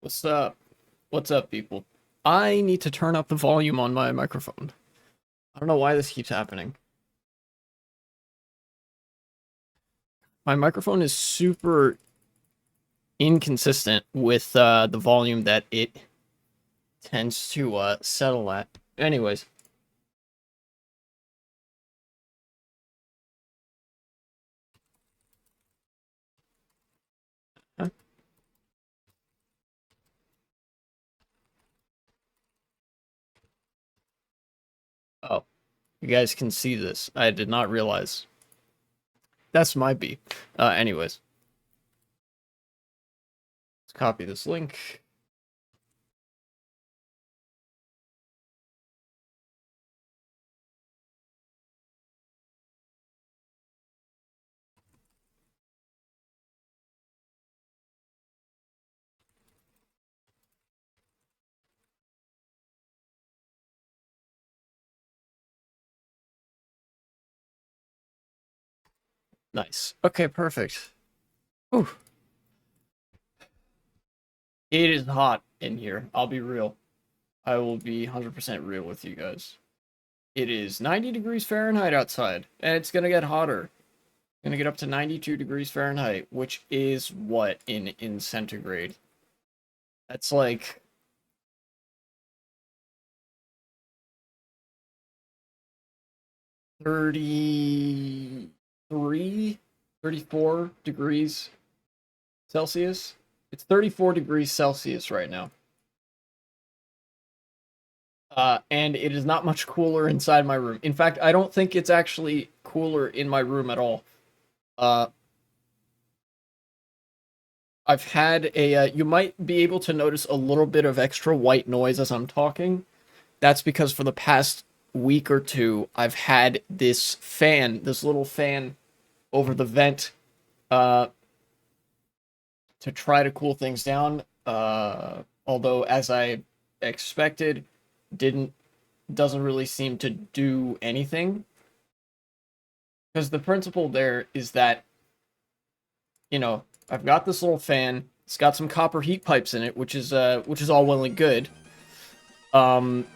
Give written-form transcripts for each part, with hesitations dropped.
What's up? What's up, people? I need to turn up the volume on my microphone. I don't know why this keeps happening. My microphone is super inconsistent with the volume that it tends to settle at. Anyways, huh? Oh, you guys can see this. I did not realize. That's my B. Anyways, let's copy this link. Nice. Okay, perfect. Ooh, it is hot in here. I'll be real. I will be 100% real with you guys. It is 90 degrees Fahrenheit outside, and it's gonna get hotter. Gonna get up to 92 degrees Fahrenheit, which is what in centigrade? That's like 33, 34 degrees Celsius. It's 34 degrees Celsius right now. And it is not much cooler inside my room. In fact, I don't think it's actually cooler in my room at all. Uh, I've had a, you might be able to notice a little bit of extra white noise as I'm talking. That's because for the past week or two, I've had this fan, this little fan over the vent, uh, to try to cool things down. Although, as I expected, didn't doesn't really seem to do anything. Because the principle there is that, I've got this little fan. It's got some copper heat pipes in it, which is all well and good. Um,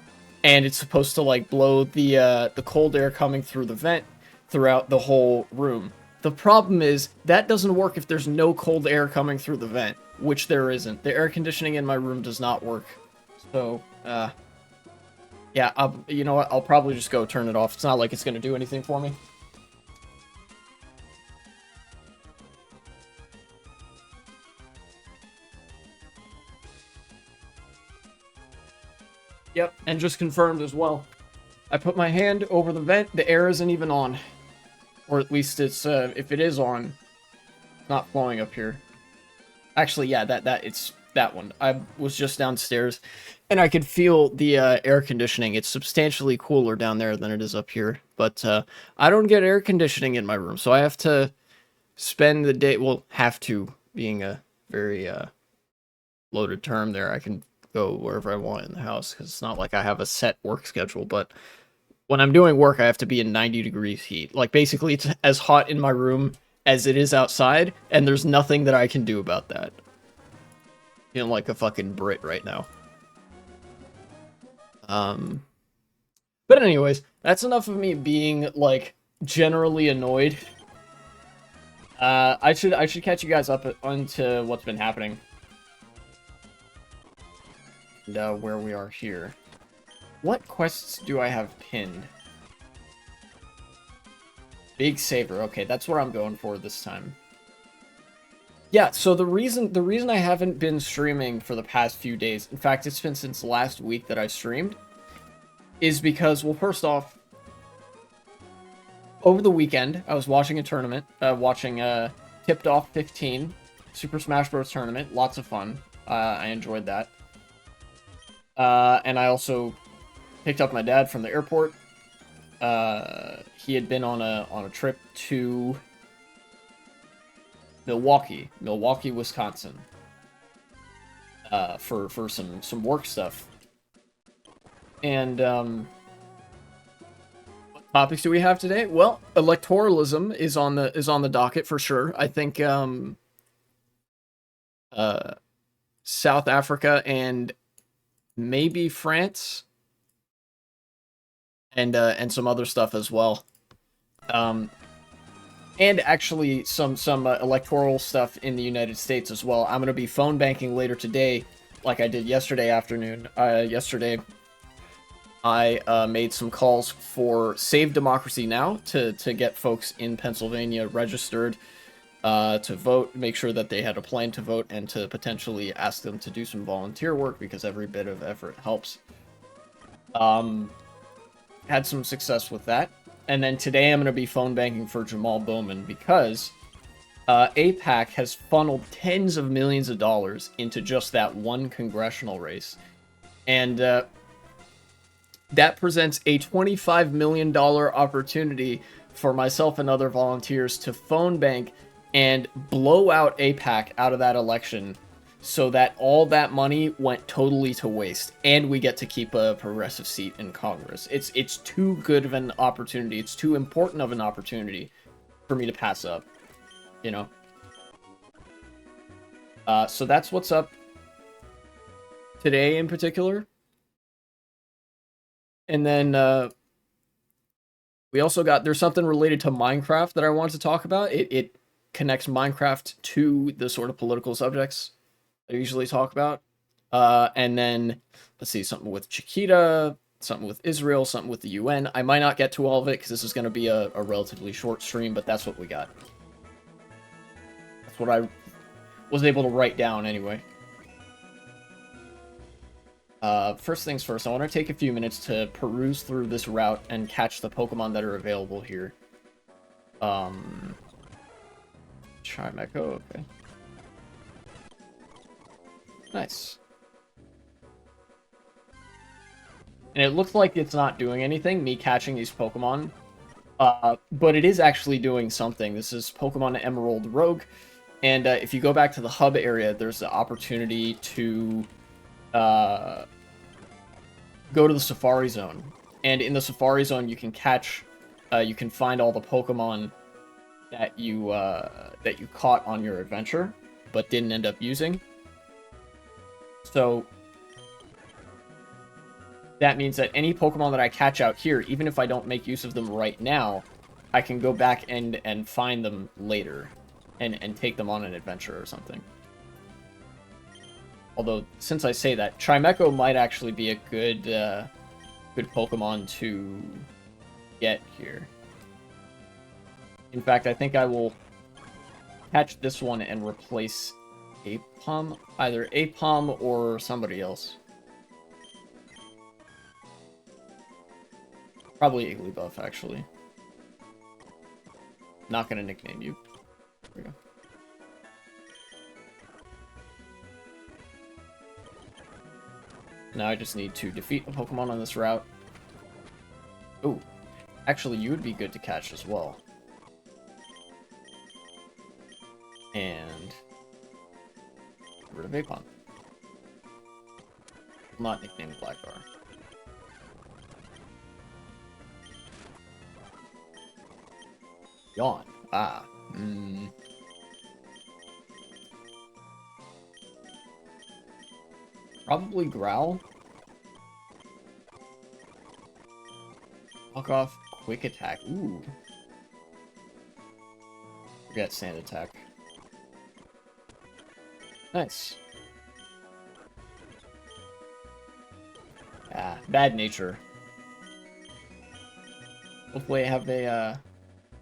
and it's supposed to like blow the cold air coming through the vent throughout the whole room. The problem is that doesn't work if there's no cold air coming through the vent, which there isn't. The air conditioning in my room does not work. So, yeah, you know what? I'll probably just go turn it off. It's not like it's gonna do anything for me. Yep, and just confirmed as well. I put my hand over the vent. The air isn't even on, or at least it's if it is on, it's not flowing up here. Actually, yeah, that it's that one. I was just downstairs, and I could feel the air conditioning. It's substantially cooler down there than it is up here. But I don't get air conditioning in my room, so I have to spend the day. Well, have to being a very loaded term there. I can go wherever I want in the house because it's not like I have a set work schedule. But when I'm doing work, I have to be in 90 degrees heat. Like basically, it's as hot in my room as it is outside, and there's nothing that I can do about that. Feeling like a fucking Brit right now. Um, but anyways, that's enough of me being like generally annoyed. I should catch you guys up onto what's been happening and where we are here. What quests do I have pinned? Big Saver. Okay, that's what I'm going for this time. Yeah, so the reason I haven't been streaming for the past few days, in fact, it's been since last week that I streamed, is because, well, first off, over the weekend, I was watching a tournament, watching Tipped Off 15, Super Smash Bros. Tournament, lots of fun. I enjoyed that. And I also picked up my dad from the airport. He had been on a trip to Milwaukee, Wisconsin, for some work stuff. And what topics do we have today? Well, electoralism is on the docket for sure. I think uh, South Africa, and maybe France, and some other stuff as well. Um, and actually some electoral stuff in the United States as well. I'm gonna be phone banking later today, like I did yesterday afternoon. Yesterday, I made some calls for Save Democracy Now! to get folks in Pennsylvania registered to vote, make sure that they had a plan to vote, and to potentially ask them to do some volunteer work because every bit of effort helps. Had some success with that. And then today I'm going to be phone banking for Jamal Bowman because AIPAC has funneled tens of millions of dollars into just that one congressional race. And that presents a $25 million opportunity for myself and other volunteers to phone bank and blow out AIPAC out of that election so that all that money went totally to waste, and we get to keep a progressive seat in Congress. It's too good of an opportunity. It's too important of an opportunity for me to pass up, you know? So that's what's up today in particular. And then we also got, there's something related to Minecraft that I wanted to talk about. It connects Minecraft to the sort of political subjects I usually talk about. And then, let's see, something with Chiquita, something with Israel, something with the UN. I might not get to all of it because this is going to be a relatively short stream, but that's what we got. That's what I was able to write down anyway. First things first, I want to take a few minutes to peruse through this route and catch the Pokemon that are available here. Chimecho, okay. Nice. And it looks like it's not doing anything, me catching these Pokemon. But it is actually doing something. This is Pokemon Emerald Rogue. And if you go back to the hub area, there's the opportunity to go to the Safari Zone. And in the Safari Zone, you can catch, you can find all the Pokemon that you caught on your adventure, but didn't end up using. So that means that any Pokemon that I catch out here, even if I don't make use of them right now, I can go back and find them later and take them on an adventure or something. Although, since I say that, Chimecho might actually be a good good Pokemon to get here. In fact, I think I will catch this one and replace Apom, either Apom or somebody else. Probably Igglybuff, actually. Not gonna nickname you. There we go. Now I just need to defeat a Pokemon on this route. Ooh. Actually, you would be good to catch as well. And get rid of Apom. Not nicknamed Blackbar. Yawn. Ah. Probably Growl. Fuck off. Quick Attack. Ooh. Forget Sand Attack. Nice. Ah, Bad Nature. Hopefully I have a,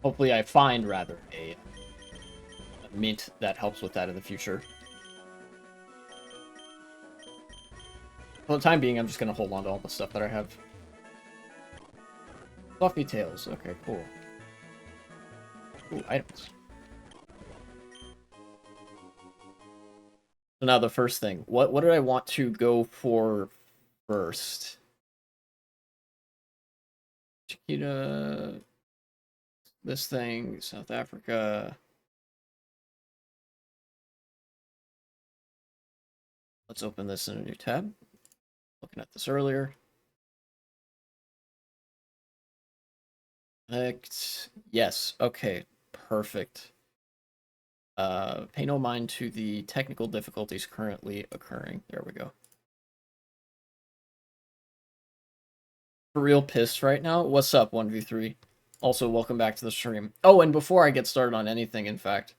hopefully I find, rather, a mint that helps with that in the future. For the time being, I'm just going to hold on to all the stuff that I have. Fluffy Tails. Okay, cool. Ooh, items. So now the first thing. What did I want to go for first? Chiquita. This thing. South Africa. Let's open this in a new tab. Looking at this earlier. Yes. Okay. Perfect. Pay no mind to the technical difficulties currently occurring. There we go. For real pissed right now. What's up, 1v3? Also, welcome back to the stream. Oh, and before I get started on anything, in fact,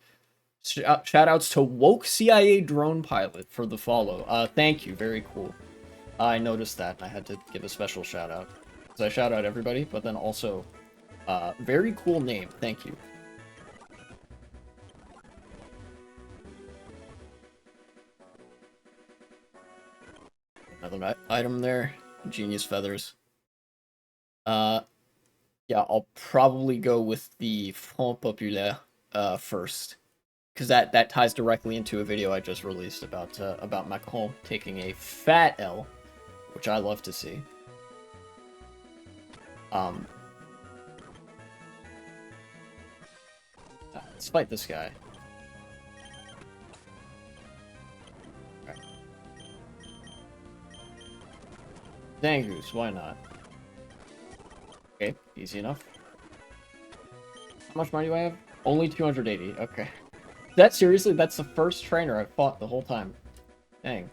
shout outs to Woke CIA Drone Pilot for the follow. Thank you, very cool. I noticed that, and I had to give a special shout out. So I shout out everybody, but then also, very cool name, thank you. Another item there, Genius Feathers. Yeah, I'll probably go with the Front Populaire, first. Because that ties directly into a video I just released about Macron taking a fat L, which I love to see. Let's fight this guy. Right. Zangoose, why not? Okay, easy enough. How much money do I have? Only 280, okay. That seriously, that's the first trainer I've fought the whole time. Dang.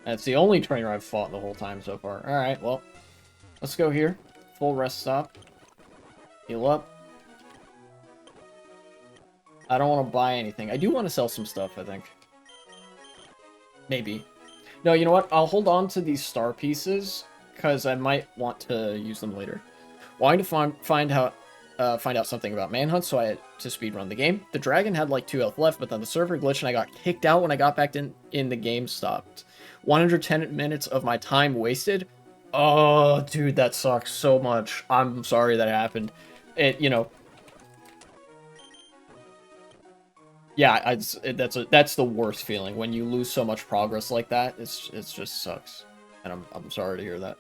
That's the only trainer I've fought the whole time so far. Alright, well, let's go here. Full rest stop. Heal up. I don't want to buy anything. I do want to sell some stuff, I think. Maybe. No, you know what? I'll hold on to these star pieces, because I might want to use them later. Wanting to find out something about Manhunt, so I had to speedrun the game. The dragon had like 2 health left, but then the server glitched and I got kicked out when I got back in the game stopped. 110 minutes of my time wasted. Oh, dude, that sucks so much. I'm sorry that happened. You know. Yeah, that's the worst feeling when you lose so much progress like that. It just sucks, and I'm sorry to hear that.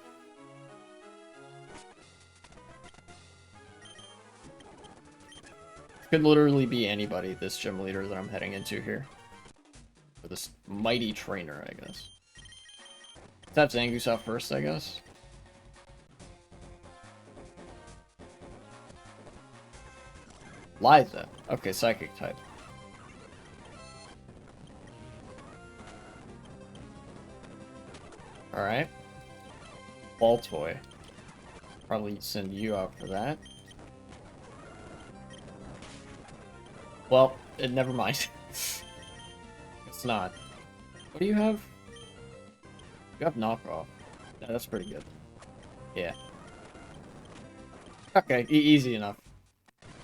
Could literally be anybody, this gym leader that I'm heading into here. Or this mighty trainer, I guess. Let's have Zangoose out first, I guess. Liza. Okay, psychic type. Alright. Ball toy. Probably send you out for that. Well, never mind. It's not. What do you have? You have knockoff. Yeah, that's pretty good. Yeah. Okay, easy enough.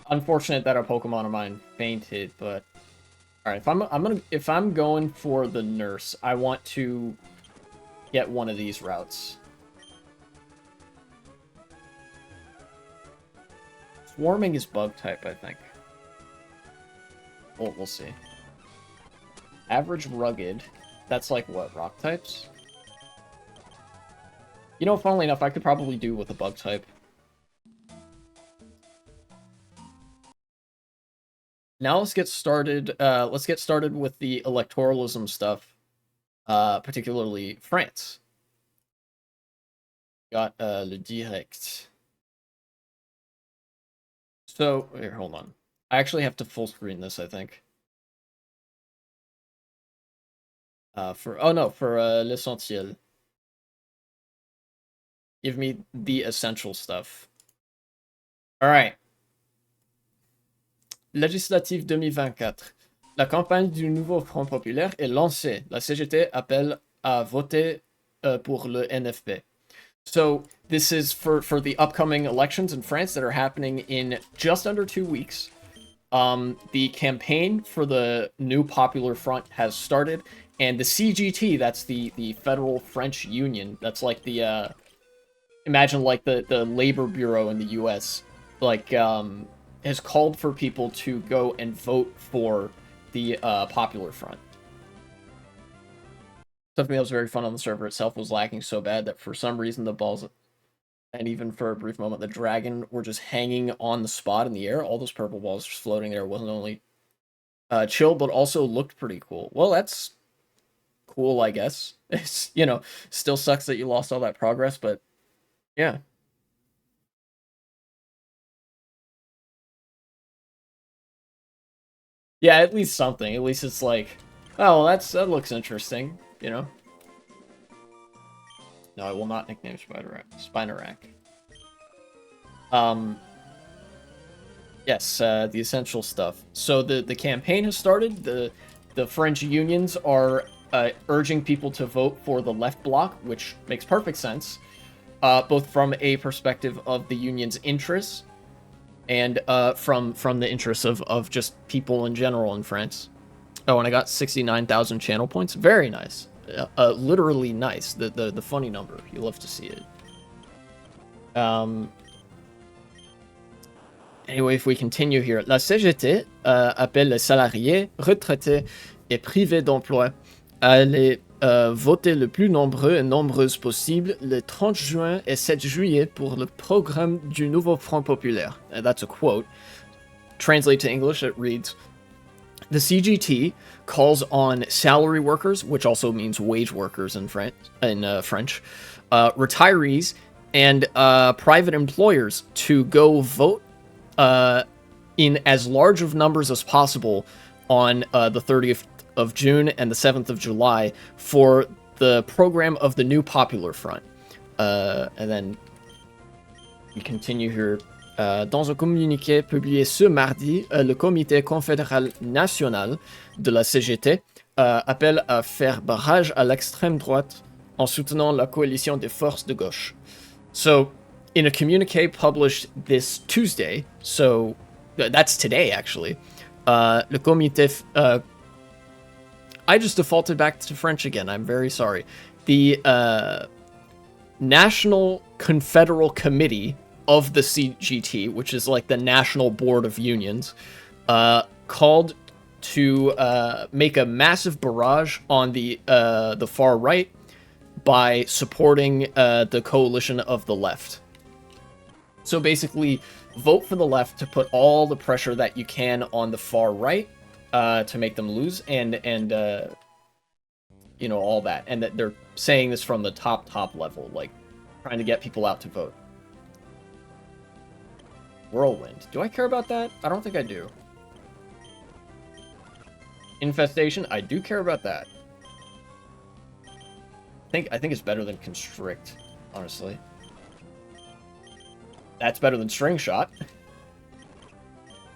Unfortunate that a Pokemon of mine fainted, but alright, if I'm going for the nurse, I want to get one of these routes. Swarming is bug type, I think. We'll see. Average rugged. That's like what, rock types? You know, funnily enough, I could probably do with a bug type. Now let's get started. Let's get started with the electoralism stuff, particularly France. Got le direct. So here, hold on. I actually have to full screen this, I think. For l'essentiel. Give me the essential stuff. All right. Législative 2024. La campagne du nouveau Front populaire est lancée. La CGT appelle à voter pour le NFP. So this is for the upcoming elections in France that are happening in just under 2 weeks. The campaign for the new Popular Front has started, and the CGT, that's the Federal French Union, that's like the, imagine like the Labor Bureau in the US, like, has called for people to go and vote for the Popular Front. Something that was very fun on the server itself was lagging so bad that for some reason the balls, and even for a brief moment, the dragon were just hanging on the spot in the air. All those purple balls just floating there wasn't only chill, but also looked pretty cool. Well, that's cool, I guess. It's, you know, still sucks that you lost all that progress, but yeah. Yeah, at least something. At least it's like, oh, well, that looks interesting, you know? No, I will not nickname Spinarak. Yes, the essential stuff. So the campaign has started. The French unions are urging people to vote for the left bloc, which makes perfect sense, both from a perspective of the union's interests and from the interests of just people in general in France. Oh, and I got 69,000 channel points. Very nice. Literally nice. The funny number. You love to see it. Anyway, if we continue here, la CGT appelle les salariés, retraités et privés d'emploi à aller voter le plus nombreux et nombreuses possible le 30 juin et 7 juillet pour le programme du nouveau Front populaire. That's a quote. Translate to English, it reads, the CGT calls on salary workers, which also means wage workers in French, retirees, and private employers to go vote in as large of numbers as possible on the 30th of June and the 7th of July for the program of the new Popular Front. And then we continue here. Dans un communiqué publié ce mardi, le Comité confédéral national de la CGT appelle à faire barrage à l'extrême droite en soutenant la coalition des forces de gauche. So, in a communique published this Tuesday, so that's today actually, le comité, I just defaulted back to French again, I'm very sorry. The National Confederal Committee of the CGT, which is like the National Board of Unions, called to make a massive barrage on the far right by supporting the coalition of the left. So basically, vote for the left to put all the pressure that you can on the far right to make them lose, and you know, all that. And that they're saying this from the top level, like trying to get people out to vote. Whirlwind. Do I care about that? I don't think I do. Infestation. I do care about that. I think it's better than Constrict, honestly. That's better than String Shot.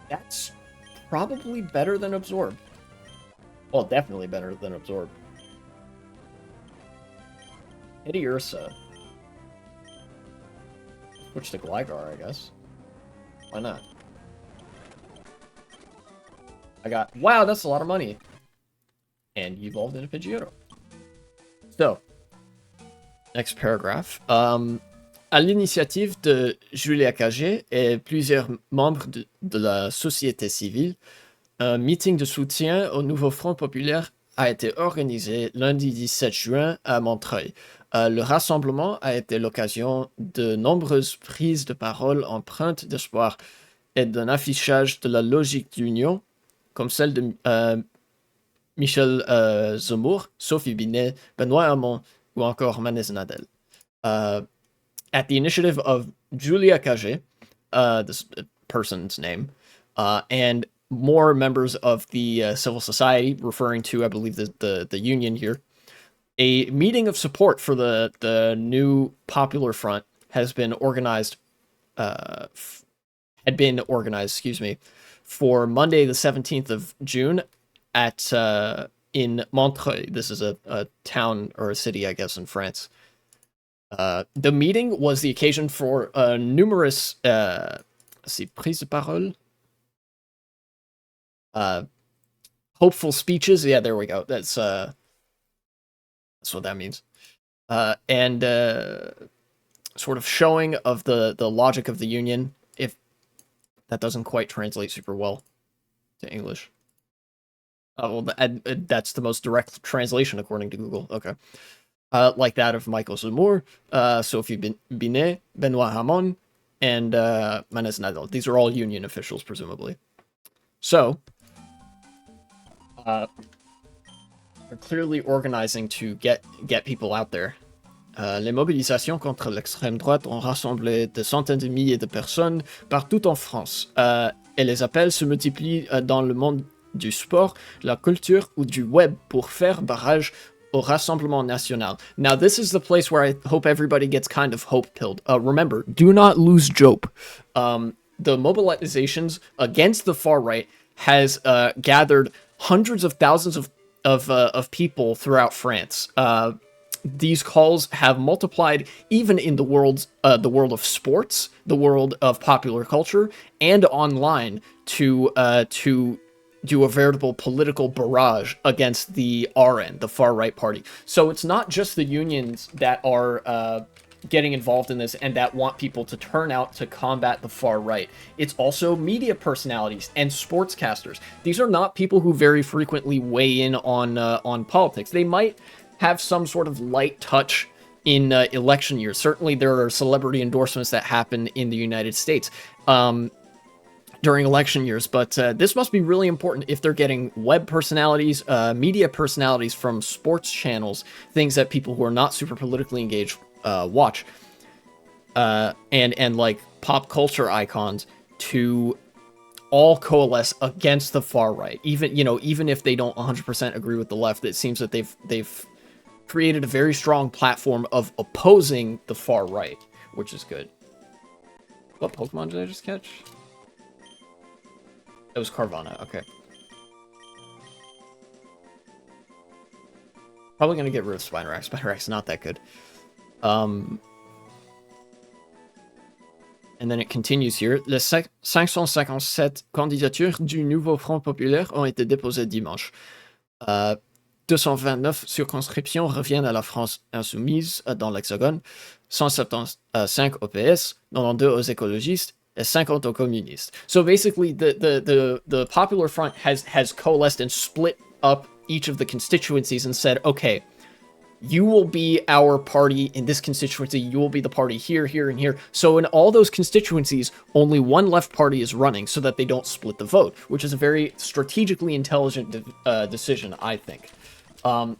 That's probably better than Absorb. Well, definitely better than Absorb. Hitty Ursa. Switch to Gligar, I guess. Why not? I got... Wow, that's a lot of money. And you evolved into Pidgeotto. So, next paragraph. À l'initiative de Julia Cagé et plusieurs membres de la société civile, un meeting de soutien au nouveau Front populaire a été organisé lundi 17 juin à Montreuil. Le rassemblement a été l'occasion de nombreuses prises de parole empreintes d'espoir et d'un affichage de la logique d'union, comme celle de Michel Zemmour, Sophie Binet, Benoît Hamon ou encore Manès Nadel. At the initiative of Julia Cagé, this person's name, and more members of the civil society, referring to, I believe, the union here, a meeting of support for the new Popular Front has been organized, for Monday the 17th of June at in Montreuil. This is a town or a city, I guess, in France. The meeting was the occasion for numerous prises de parole, hopeful speeches. Yeah, there we go. That's what that means. And sort of showing of the logic of the union, if that doesn't quite translate super well to English. Well, that's the most direct translation according to Google. Okay. Like that of Michael Zemmour, Sophie Binet, Benoît Hamon, and Manès Nadel. These are all union officials, presumably. So, they're clearly organizing to get people out there. Les mobilisations contre l'extrême droite ont rassemblé des centaines de milliers de personnes partout en France. Et les appels se multiplient dans le monde du sport, la culture ou du web pour faire barrage au Rassemblement National. Now, this is the place where I hope everybody gets kind of hope-pilled. Remember, do not lose Jope. The mobilizations against the far right has gathered hundreds of thousands of people throughout France. These calls have multiplied even in the world of sports, the world of popular culture, and online to do a veritable political barrage against the RN, the far right party. So it's not just the unions that are getting involved in this and that want people to turn out to combat the far right. It's also media personalities and sportscasters. These are not people who very frequently weigh in on politics. They might have some sort of light touch in election years. Certainly there are celebrity endorsements that happen in the United States during election years, but this must be really important if they're getting web personalities, media personalities from sports channels, things that people who are not super politically engaged watch, and like pop culture icons to all coalesce against the far right. Even if they don't 100% agree with the left, it seems that they've created a very strong platform of opposing the far right, which is good. What Pokemon did I just catch? It was Carvana, okay. Probably gonna get rid of Spinarak. Spinarak's not that good. And then it continues here. Les 557 candidatures du nouveau Front populaire ont été déposées dimanche. 229 circonscriptions reviennent à la France insoumise dans l'Hexagone, 175 au PS, 92 aux écologistes, and 50 aux communistes. So basically, the Popular Front has coalesced and split up each of the constituencies and said, okay, you will be our party in this constituency, you will be the party here, here, and here. So in all those constituencies, only one left party is running so that they don't split the vote, which is a very strategically intelligent decision, I think.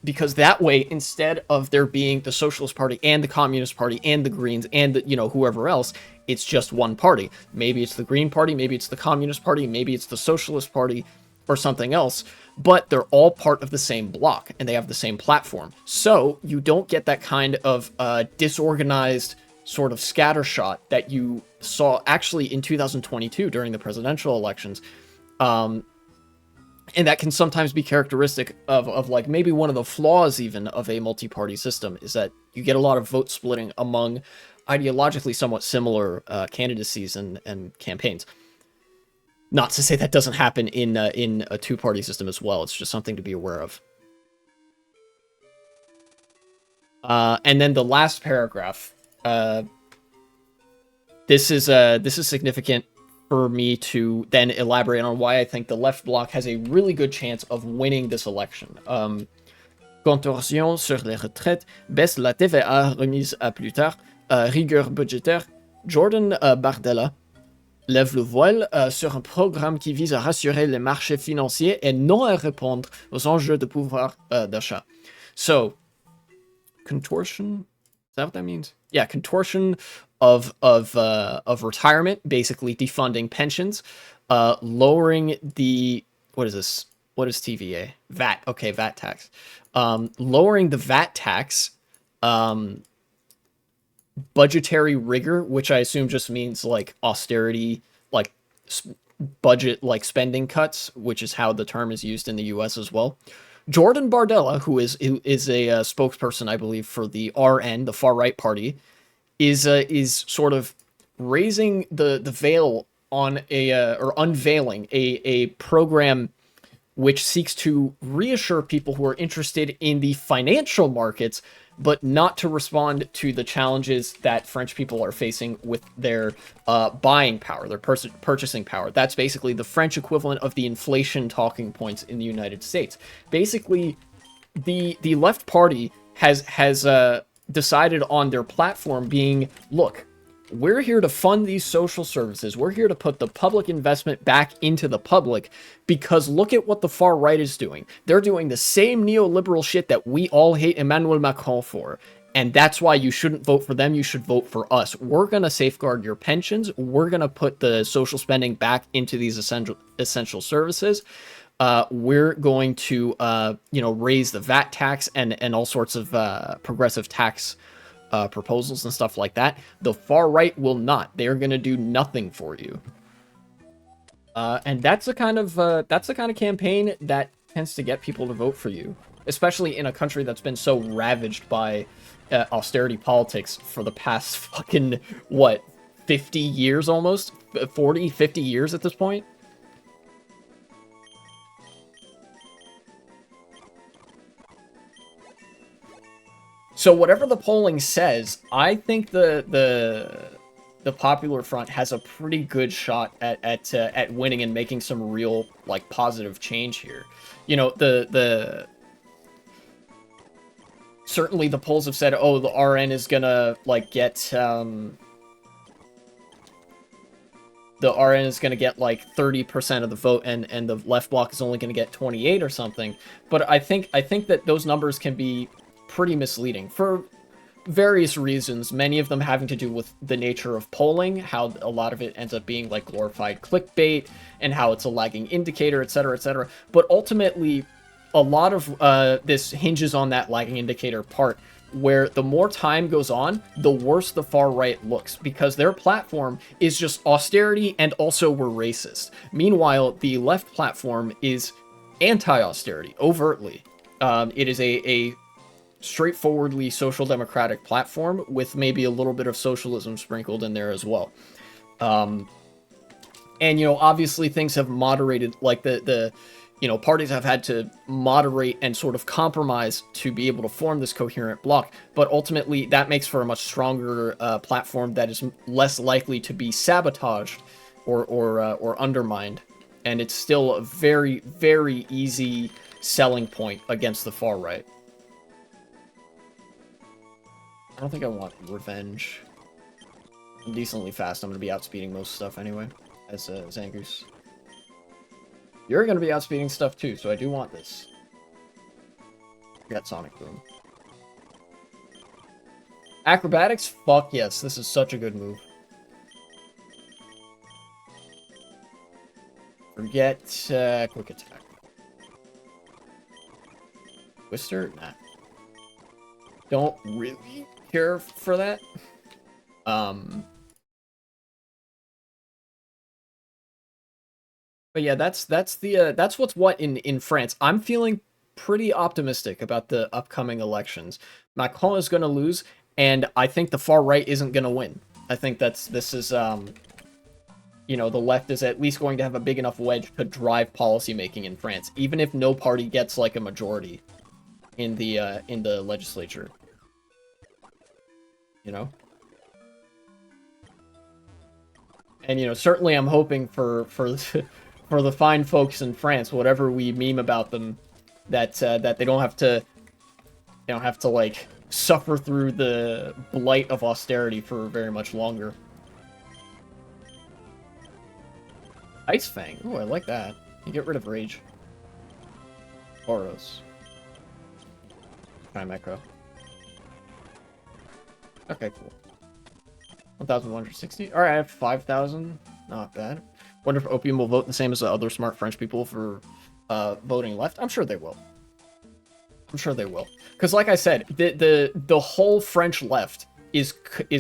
Because that way, instead of there being the Socialist Party and the Communist Party and the Greens and whoever else, it's just one party. Maybe it's the Green Party, maybe it's the Communist Party, maybe it's the Socialist Party, or something else, but they're all part of the same block and they have the same platform. So you don't get that kind of disorganized sort of scattershot that you saw actually in 2022 during the presidential elections. And that can sometimes be characteristic of like maybe one of the flaws even of a multi-party system is that you get a lot of vote splitting among ideologically somewhat similar candidacies and campaigns. Not to say that doesn't happen in a two-party system as well. It's just something to be aware of. And then the last paragraph. This is significant for me to then elaborate on why I think the left bloc has a really good chance of winning this election. Contorsion sur les retraites, baisse la TVA remise à plus tard, rigueur budgétaire, Jordan Bardella lève le voile sur un programme qui vise à rassurer les marchés financiers et non à répondre aux enjeux de pouvoir d'achat. So, contortion, is that what that means? Yeah, contortion of retirement, basically defunding pensions, lowering the, what is this? What is TVA? VAT. Okay, VAT tax. Lowering the VAT tax, budgetary rigor, which I assume just means like austerity, like budget, like spending cuts, which is how the term is used in the US as well. Jordan Bardella, who is a spokesperson, I believe, for the RN, the far right party, is sort of raising the veil on or unveiling a program which seeks to reassure people who are interested in the financial markets, but not to respond to the challenges that French people are facing with their buying power, their purchasing power. That's basically the French equivalent of the inflation talking points in the United States. Basically, the left party has decided on their platform being, look, we're here to fund these social services. We're here to put the public investment back into the public because look at what the far right is doing. They're doing the same neoliberal shit that we all hate Emmanuel Macron for. And that's why you shouldn't vote for them. You should vote for us. We're going to safeguard your pensions. We're going to put the social spending back into these essential services. we're going to, raise the VAT tax and all sorts of progressive tax proposals and stuff like that. The far right will not. They're going to do nothing for you. And that's the kind of campaign that tends to get people to vote for you, especially in a country that's been so ravaged by austerity politics for the past fucking, 50 years almost? 40, 50 years at this point? So whatever the polling says, I think the Popular Front has a pretty good shot at winning and making some real, like, positive change here. You know, certainly the polls have said, oh, the RN is gonna, like, get, the RN is gonna get, like, 30% of the vote, and the left bloc is only gonna get 28 or something. But I think that those numbers can be pretty misleading for various reasons, many of them having to do with the nature of polling, how a lot of it ends up being like glorified clickbait, and how it's a lagging indicator, etc., etc. But ultimately, a lot of this hinges on that lagging indicator part, where the more time goes on, the worse the far right looks, because their platform is just austerity and also we're racist. Meanwhile, the left platform is anti-austerity, overtly. It is a straightforwardly social democratic platform with maybe a little bit of socialism sprinkled in there as well. And, obviously things have moderated, like the parties have had to moderate and sort of compromise to be able to form this coherent bloc, but ultimately that makes for a much stronger platform that is less likely to be sabotaged or undermined. And it's still a very, very easy selling point against the far right. I don't think I want revenge. I'm decently fast. I'm going to be outspeeding most stuff anyway, as Zangoose. You're going to be outspeeding stuff too, so I do want this. Got Sonic Boom. Acrobatics? Fuck yes, this is such a good move. Forget quick attack. Twister? Nah. Don't really care for that. But yeah, that's what's what in France. I'm feeling pretty optimistic about the upcoming elections. Macron is going to lose, and I think the far right isn't going to win. I think this is the left is at least going to have a big enough wedge to drive policy making in France, even if no party gets like a majority in the legislature. And certainly I'm hoping for for the fine folks in France, whatever we meme about them, that they don't have to like suffer through the blight of austerity for very much longer. Ice Fang. Ooh, I like that. You get rid of rage. Boros. Prime Echo. Okay, cool. 1,160. Alright, I have 5,000. Not bad. Wonder if Opium will vote the same as the other smart French people for voting left. I'm sure they will. I'm sure they will. Because like I said, the whole French left is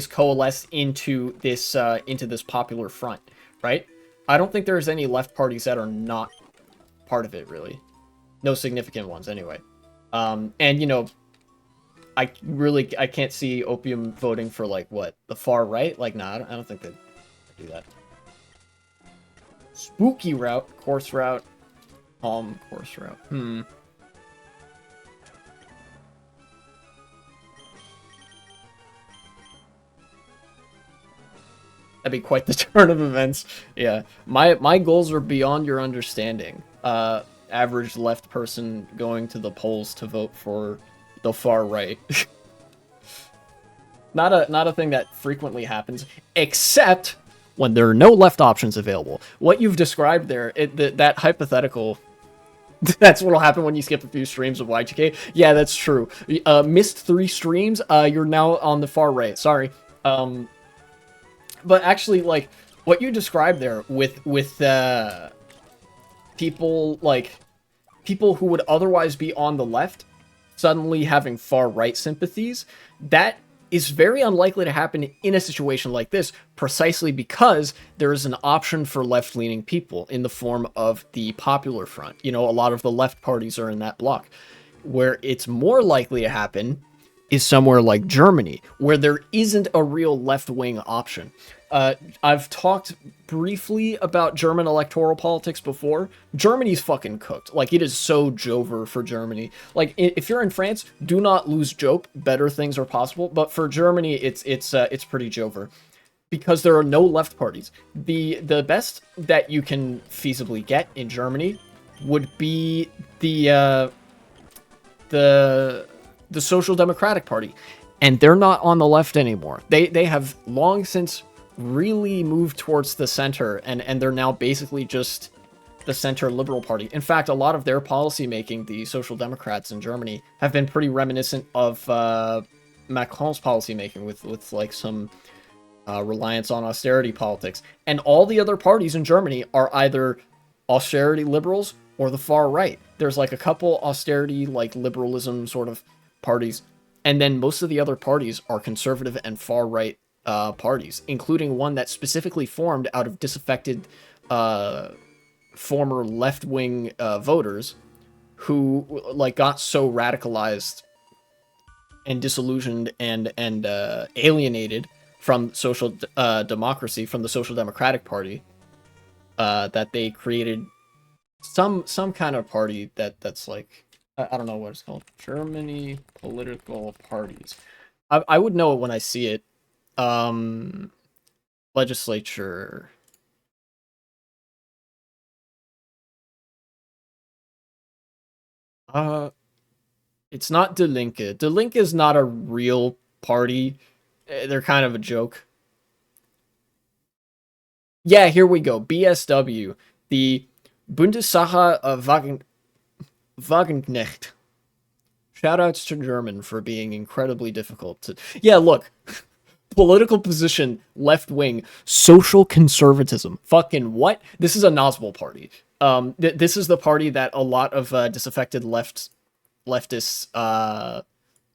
coalesced into this Popular Front, right? I don't think there's any left parties that are not part of it, really. No significant ones, anyway. And, I can't see Opium voting for, like, what? The far right? Like, nah, I don't think they'd do that. Spooky route. Course route. Calm course route. That'd be quite the turn of events. Yeah. My goals are beyond your understanding. Average left person going to the polls to vote for the far right. Not a thing that frequently happens, except when there are no left options available. What you've described there, that hypothetical, that's what'll happen when you skip a few streams of Y2K. Yeah, that's true. Missed 3 streams, you're now on the far right. Sorry. But actually, like, what you described there with people like people who would otherwise be on the left suddenly having far right sympathies, that is very unlikely to happen in a situation like this, precisely because there is an option for left-leaning people in the form of the Popular Front. You know, a lot of the left parties are in that bloc. Where it's more likely to happen is somewhere like Germany, where there isn't a real left-wing option. I've talked briefly about German electoral politics before. Germany's fucking cooked. Like, it is so Jover for Germany. Like, if you're in France, do not lose Jope. Better things are possible. But for Germany, it's pretty Jover. Because there are no left parties. The best that you can feasibly get in Germany would be the Social Democratic Party, and they're not on the left anymore. They have long since really moved towards the center, and they're now basically just the center liberal party. In fact, a lot of their policy making, the Social Democrats in Germany, have been pretty reminiscent of Macron's policy making, with like some reliance on austerity politics. And all the other parties in Germany are either austerity liberals or the far right. There's like a couple austerity, like liberalism sort of parties, and then most of the other parties are conservative and far right parties, including one that specifically formed out of disaffected former left-wing voters who like got so radicalized and disillusioned and alienated from social democracy, from the Social Democratic Party, that they created some kind of party that's like, I don't know what it's called. Germany political parties. I would know it when I see it. Legislature. It's not Die Linke. Die Linke is not a real party. They're kind of a joke. Yeah, here we go. BSW. The Bundessache Wagenknecht. Shoutouts to German for being incredibly difficult to... Yeah, look. Political position, left wing, social conservatism. Fucking what? This is a Nazbol party. This is the party that a lot of disaffected leftists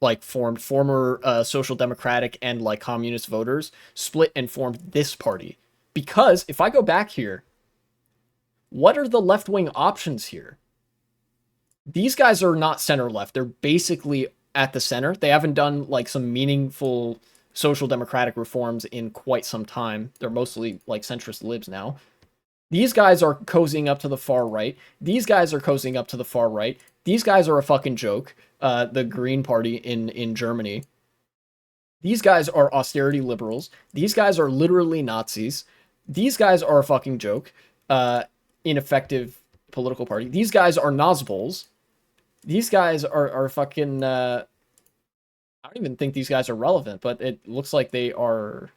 like formed, former social democratic and like communist voters split and formed this party. Because if I go back here, what are the left wing options here? These guys are not center left. They're basically at the center. They haven't done like some meaningful social democratic reforms in quite some time. They're mostly like centrist libs now. These guys are cozying up to the far right. These guys are cozying up to the far right. These guys are a fucking joke. The Green Party in Germany. These guys are austerity liberals. These guys are literally Nazis. These guys are a fucking joke. Ineffective political party. These guys are Nazbols. These guys are fucking... I don't even think these guys are relevant, but it looks like they are...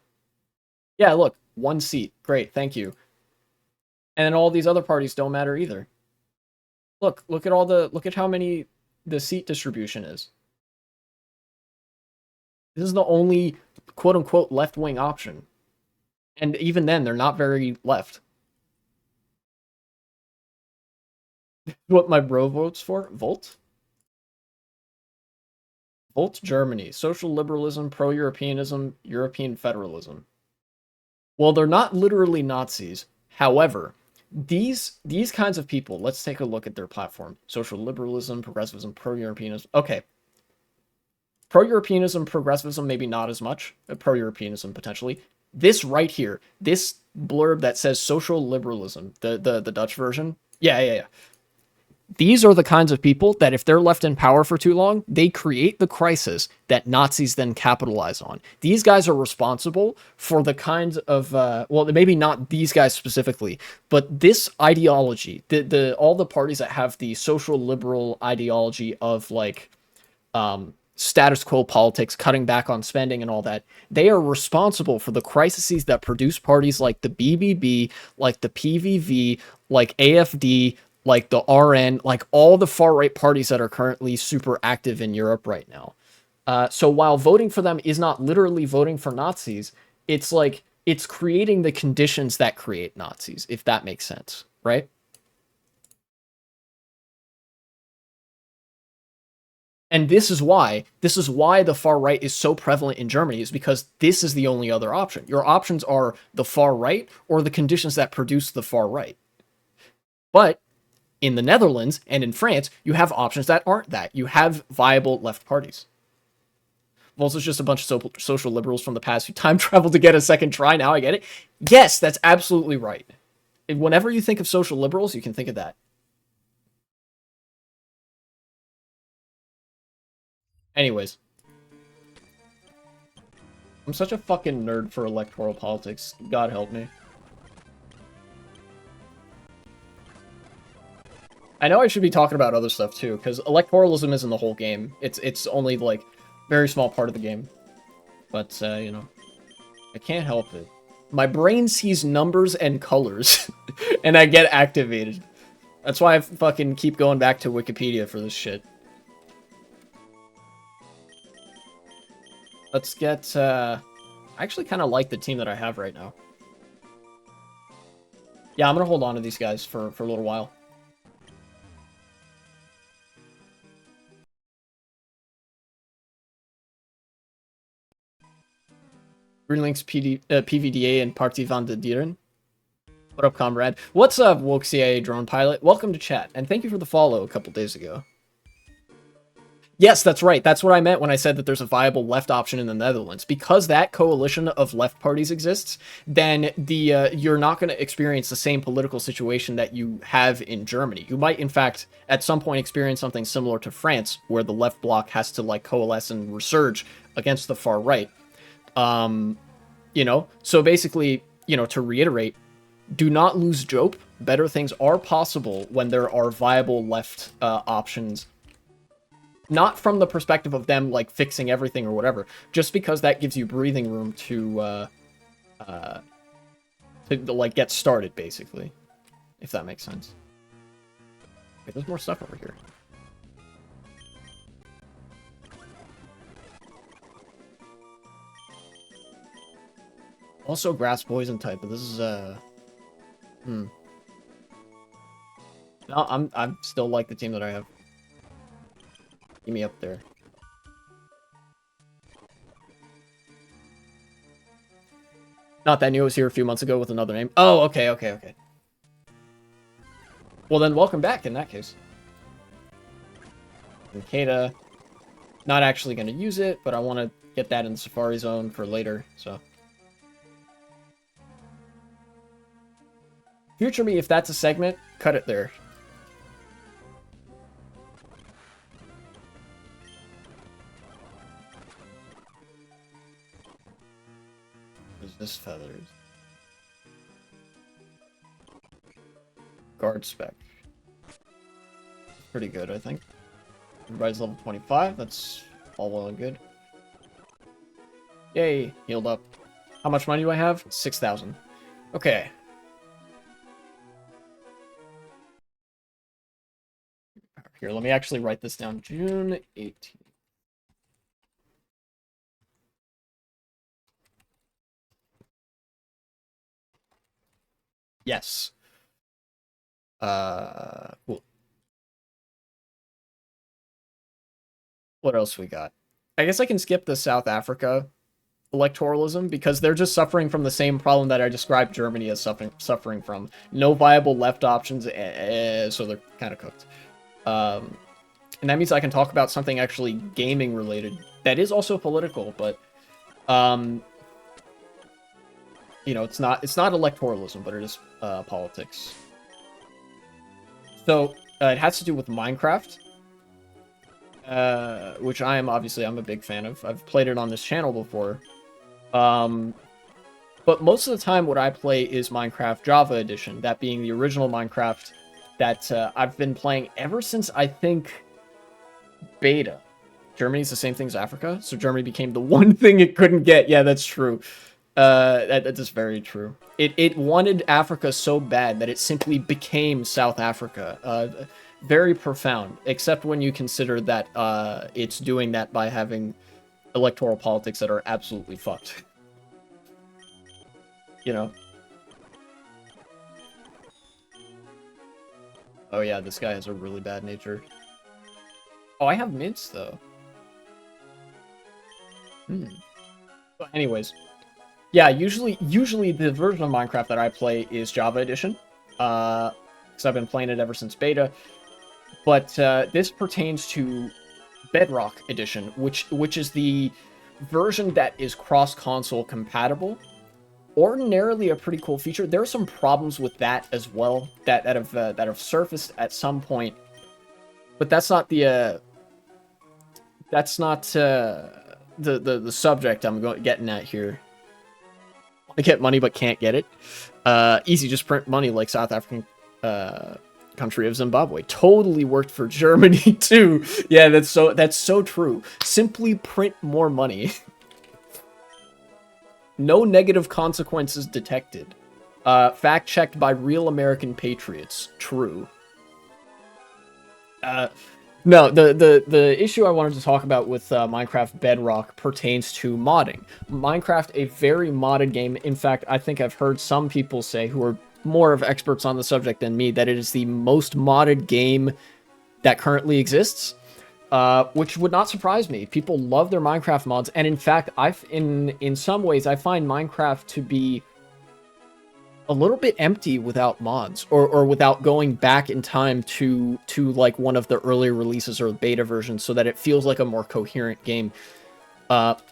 Yeah, look. One seat. Great, thank you. And then all these other parties don't matter either. Look at how many the seat distribution is. This is the only quote-unquote left-wing option. And even then, they're not very left. What my bro votes for? Volt? Volt Germany. Social liberalism, pro-Europeanism, European federalism. Well, they're not literally Nazis. However, these kinds of people, let's take a look at their platform. Social liberalism, progressivism, pro-Europeanism. Okay. Pro-Europeanism, progressivism, maybe not as much. Pro-Europeanism, potentially. This right here, this blurb that says social liberalism, the Dutch version. Yeah. These are the kinds of people that if they're left in power for too long, they create the crisis that Nazis then capitalize on. These guys are responsible for the kinds of, well, maybe not these guys specifically, but this ideology, all the parties that have the social liberal ideology of like status quo politics, cutting back on spending and all that, they are responsible for the crises that produce parties like the BBB, like the PVV, like AFD, like the RN, like all the far-right parties that are currently super active in Europe right now. So while voting for them is not literally voting for Nazis, it's like, it's creating the conditions that create Nazis, if that makes sense, right? And this is why the far right is so prevalent in Germany, is because this is the only other option. Your options are the far right or the conditions that produce the far right. But in the Netherlands and in France, you have options that aren't that. You have viable left parties. Well, it's just a bunch of social liberals from the past who time traveled to get a second try. Now I get it. Yes, that's absolutely right. Whenever you think of social liberals, you can think of that. Anyways, I'm such a fucking nerd for electoral politics. God help me. I know I should be talking about other stuff too, because electoralism isn't the whole game. It's only like very small part of the game. But you know, I can't help it. My brain sees numbers and colors, and I get activated. That's why I fucking keep going back to Wikipedia for this shit. Let's get, I actually kind of like the team that I have right now. Yeah, I'm gonna hold on to these guys for a little while. Greenlink's PVDA and Party van de Dieren. What up, comrade? What's up, woke CIA drone pilot? Welcome to chat, and thank you for the follow a couple days ago. Yes, that's right. That's what I meant when I said that there's a viable left option in the Netherlands. Because that coalition of left parties exists, then you're not going to experience the same political situation that you have in Germany. You might, in fact, at some point experience something similar to France, where the left bloc has to like coalesce and resurge against the far right. You know, so basically, you know, to reiterate, do not lose hope. Better things are possible when there are viable left options. Not from the perspective of them, like, fixing everything or whatever, just because that gives you breathing room to like, get started, basically. If that makes sense. Okay, there's more stuff over here. Also grass poison type, but this is, No, I'm still like the team that I have. Get me up there. Not that I knew it was here a few months ago with another name. Oh, okay. Well, then welcome back in that case. And Kata, not actually going to use it, but I want to get that in the Safari Zone for later, so. Future me, if that's a segment, cut it there. Is this feathers? Guard spec. Pretty good, I think. Everybody's level 25. That's all well and good. Yay, healed up. How much money do I have? 6,000. Okay. Here, let me actually write this down. June 18th. Yes. Cool. What else we got? I guess I can skip the South Africa electoralism because they're just suffering from the same problem that I described Germany as suffering from. No viable left options, so they're kind of cooked. And that means I can talk about something actually gaming related that is also political, but you know, it's not electoralism, but it is politics. So it has to do with Minecraft, which I'm a big fan of. I've played it on this channel before. But most of the time what I play is Minecraft Java Edition, that being the original Minecraft that I've been playing ever since, I think, beta. Germany's the same thing as Africa, so Germany became the one thing it couldn't get. Yeah, that's true. That is very true. It wanted Africa so bad that it simply became South Africa. Very profound, except when you consider that it's doing that by having electoral politics that are absolutely fucked. You know? Oh yeah, this guy has a really bad nature. Oh, I have mints though. But anyways, yeah, usually the version of Minecraft that I play is Java Edition. Because I've been playing it ever since beta. But this pertains to Bedrock Edition, which is the version that is cross-console compatible. Ordinarily a pretty cool feature. There are some problems with that as well that have surfaced at some point, but that's not the the subject I'm getting at here. I get money but can't get it. Easy, just print money like South African country of Zimbabwe. Totally worked for Germany too. Yeah, that's so true. Simply print more money. No negative consequences detected. Fact checked by real American patriots. True. No, the issue I wanted to talk about with Minecraft Bedrock pertains to modding. Minecraft, a very modded game. In fact, I think I've heard some people say, who are more of experts on the subject than me, that it is the most modded game that currently exists. Which would not surprise me. People love their Minecraft mods, and in fact, in some ways, I find Minecraft to be a little bit empty without mods, or without going back in time to like one of the earlier releases or beta versions, so that it feels like a more coherent game. But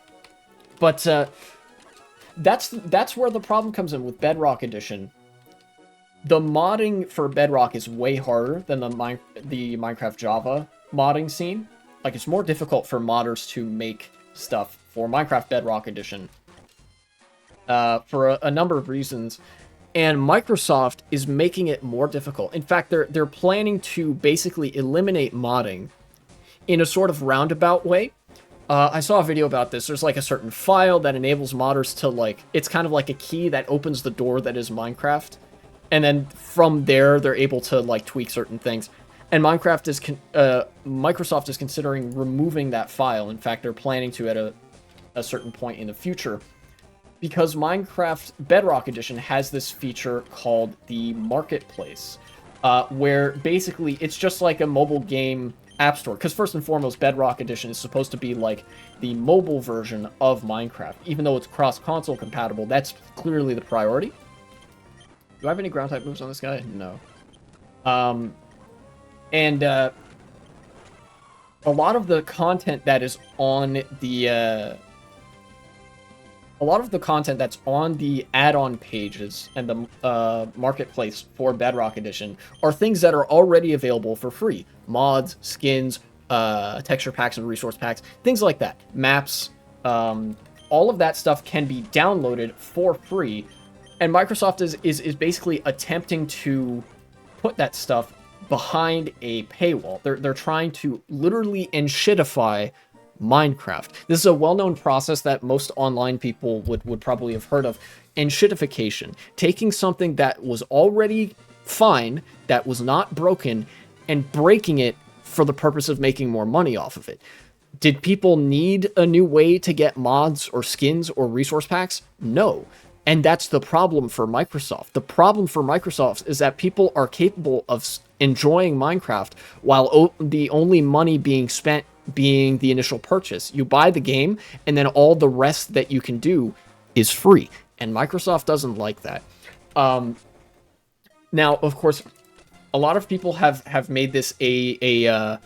that's where the problem comes in with Bedrock Edition. The modding for Bedrock is way harder than the Minecraft Java modding scene. Like, it's more difficult for modders to make stuff for Minecraft Bedrock Edition for a number of reasons, and Microsoft is making it more difficult. In fact, they're planning to basically eliminate modding in a sort of roundabout way. I saw a video about this. There's like a certain file that enables modders to, like, it's kind of like a key that opens the door that is Minecraft, and then from there they're able to like tweak certain things. And Microsoft is considering removing that file. In fact, they're planning to at a certain point in the future, because Minecraft Bedrock Edition has this feature called the Marketplace, where basically it's just like a mobile game app store. Because first and foremost, Bedrock Edition is supposed to be like the mobile version of Minecraft. Even though it's cross-console compatible, that's clearly the priority. Do I have any ground-type moves on this guy? No. And a lot of the content that is on the add-on pages and the marketplace for Bedrock Edition are things that are already available for free. Mods, skins, texture packs and resource packs, things like that. Maps, all of that stuff can be downloaded for free. And Microsoft is basically attempting to put that stuff behind a paywall. They're trying to literally enshitify Minecraft. This is a well-known process that most online people would probably have heard of. Enshitification. Taking something that was already fine, that was not broken, and breaking it for the purpose of making more money off of it. Did people need a new way to get mods or skins or resource packs? No. And that's the problem for Microsoft. The problem for Microsoft is that people are capable of enjoying Minecraft while the only money being spent being the initial purchase. You buy the game, and then all the rest that you can do is free. And Microsoft doesn't like that. Now, of course, a lot of people have made this a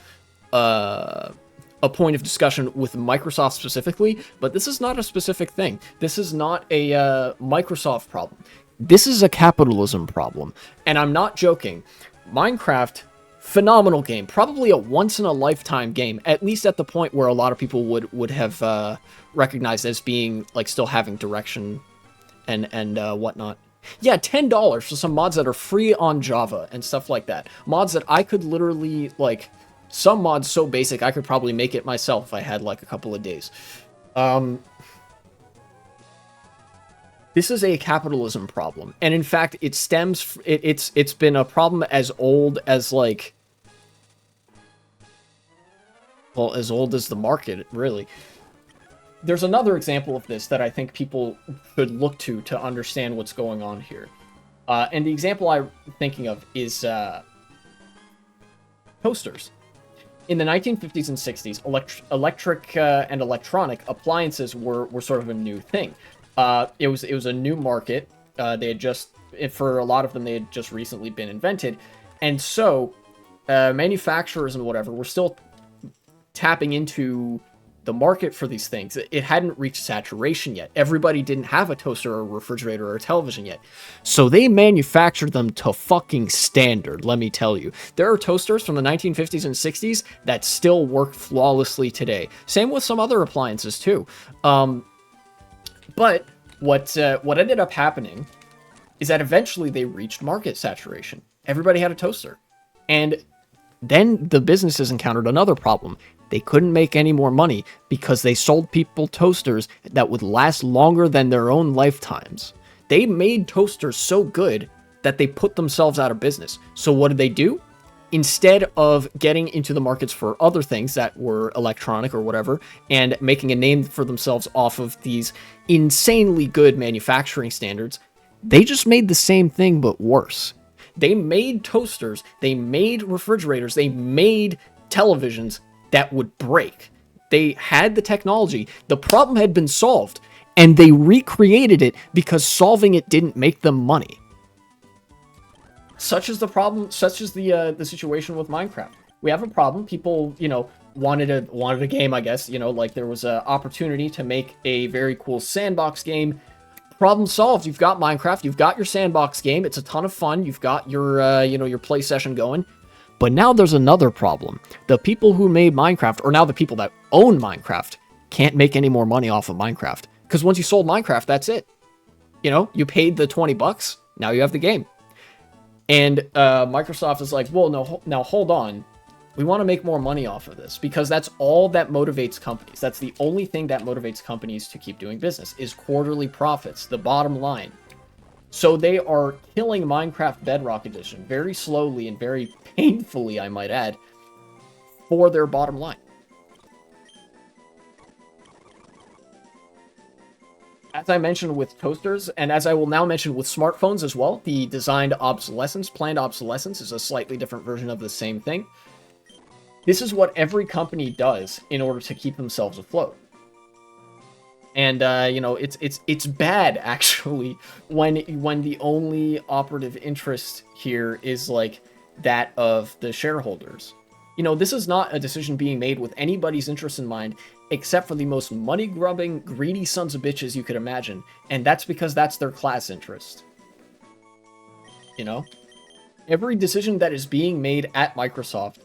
point of discussion with Microsoft specifically, but this is not a specific thing. This is not a Microsoft problem. This is a capitalism problem. And I'm not joking. Minecraft, phenomenal game. Probably a once-in-a-lifetime game, at least at the point where a lot of people would have recognized as being, like, still having direction and whatnot. Yeah, $10 for some mods that are free on Java and stuff like that. Mods that I could literally, like, some mods so basic I could probably make it myself if I had, like, a couple of days. This is a capitalism problem, and in fact, it stems. It's been a problem as old as, like, well, as old as the market, really. There's another example of this that I think people should look to understand what's going on here, and the example I'm thinking of is toasters. in the 1950s and 60s, electric and electronic appliances were sort of a new thing. It was a new market. They had just, for a lot of them, they had just recently been invented, and so manufacturers and whatever were still tapping into the market for these things. It hadn't reached saturation yet. Everybody didn't have a toaster or a refrigerator or a television yet. So they manufactured them to fucking standard, let me tell you. There are toasters from the 1950s and 60s that still work flawlessly today. Same with some other appliances too. But what ended up happening is that eventually they reached market saturation. Everybody had a toaster. And then the businesses encountered another problem. They couldn't make any more money because they sold people toasters that would last longer than their own lifetimes. They made toasters so good that they put themselves out of business. So what did they do? Instead of getting into the markets for other things that were electronic or whatever, and making a name for themselves off of these insanely good manufacturing standards, they just made the same thing but worse. They made toasters, they made refrigerators, they made televisions that would break. They had the technology, the problem had been solved, and they recreated it because solving it didn't make them money. Such is the problem, such is the situation with Minecraft. We have a problem, people, wanted a game, I guess, like there was an opportunity to make a very cool sandbox game. Problem solved. You've got Minecraft, you've got your sandbox game, it's a ton of fun, you've got your, your play session going. But now there's another problem. The people who made Minecraft, or now the people that own Minecraft, can't make any more money off of Minecraft. Because once you sold Minecraft, that's it. You paid the $20, now you have the game. And Microsoft is like, well, no, now hold on. We want to make more money off of this, because that's all that motivates companies. That's the only thing that motivates companies to keep doing business, is quarterly profits, the bottom line. So they are killing Minecraft Bedrock Edition very slowly and very painfully, I might add, for their bottom line. As I mentioned with toasters, and as I will now mention with smartphones as well, the planned obsolescence is a slightly different version of the same thing. This is what every company does in order to keep themselves afloat. And, it's bad, actually, when the only operative interest here is, like, that of the shareholders. This is not a decision being made with anybody's interest in mind, except for the most money-grubbing, greedy sons of bitches you could imagine. And that's because that's their class interest. Every decision that is being made at Microsoft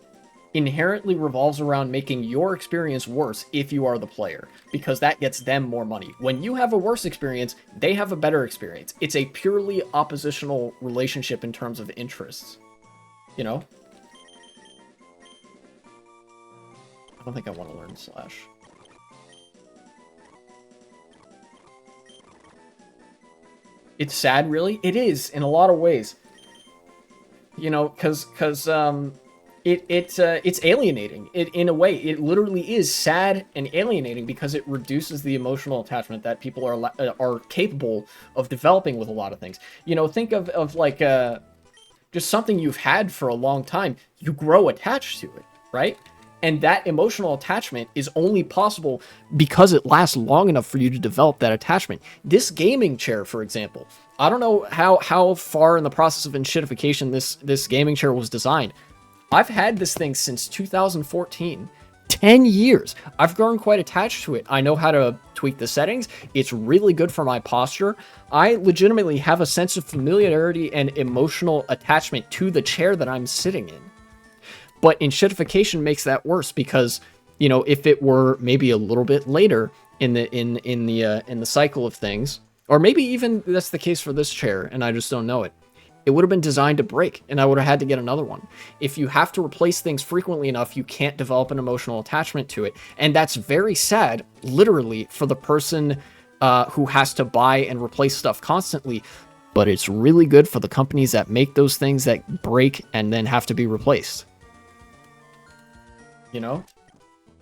inherently revolves around making your experience worse if you are the player, because that gets them more money. When you have a worse experience, they have a better experience. It's a purely oppositional relationship in terms of interests. I don't think I want to learn Slash. It's sad, really? It is, in a lot of ways. Because it's alienating. In a way, it literally is sad and alienating because it reduces the emotional attachment that people are capable of developing with a lot of things. Think of like just something you've had for a long time. You grow attached to it, right? And that emotional attachment is only possible because it lasts long enough for you to develop that attachment. This gaming chair, for example, I don't know how far in the process of enshittification this gaming chair was designed. I've had this thing since 2014. 10 years. I've grown quite attached to it. I know how to tweak the settings. It's really good for my posture. I legitimately have a sense of familiarity and emotional attachment to the chair that I'm sitting in. But enshittification makes that worse because, if it were maybe a little bit later in the cycle of things, or maybe even that's the case for this chair and I just don't know it, it would have been designed to break, and I would have had to get another one. If you have to replace things frequently enough, you can't develop an emotional attachment to it. And that's very sad, literally, for the person who has to buy and replace stuff constantly. But it's really good for the companies that make those things that break and then have to be replaced.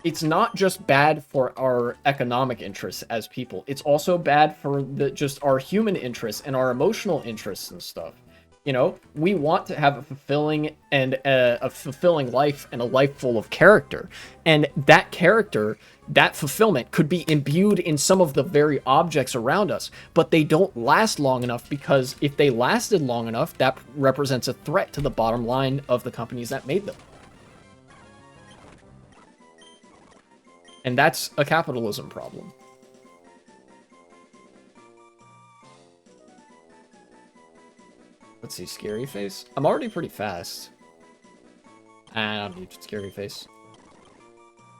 It's not just bad for our economic interests as people. It's also bad for just our human interests and our emotional interests and stuff. You know, we want to have a fulfilling and a fulfilling life and a life full of character. And that character, that fulfillment could be imbued in some of the very objects around us, but they don't last long enough, because if they lasted long enough, that represents a threat to the bottom line of the companies that made them. And that's a capitalism problem. Let's see, scary face. I'm already pretty fast. I don't need scary face.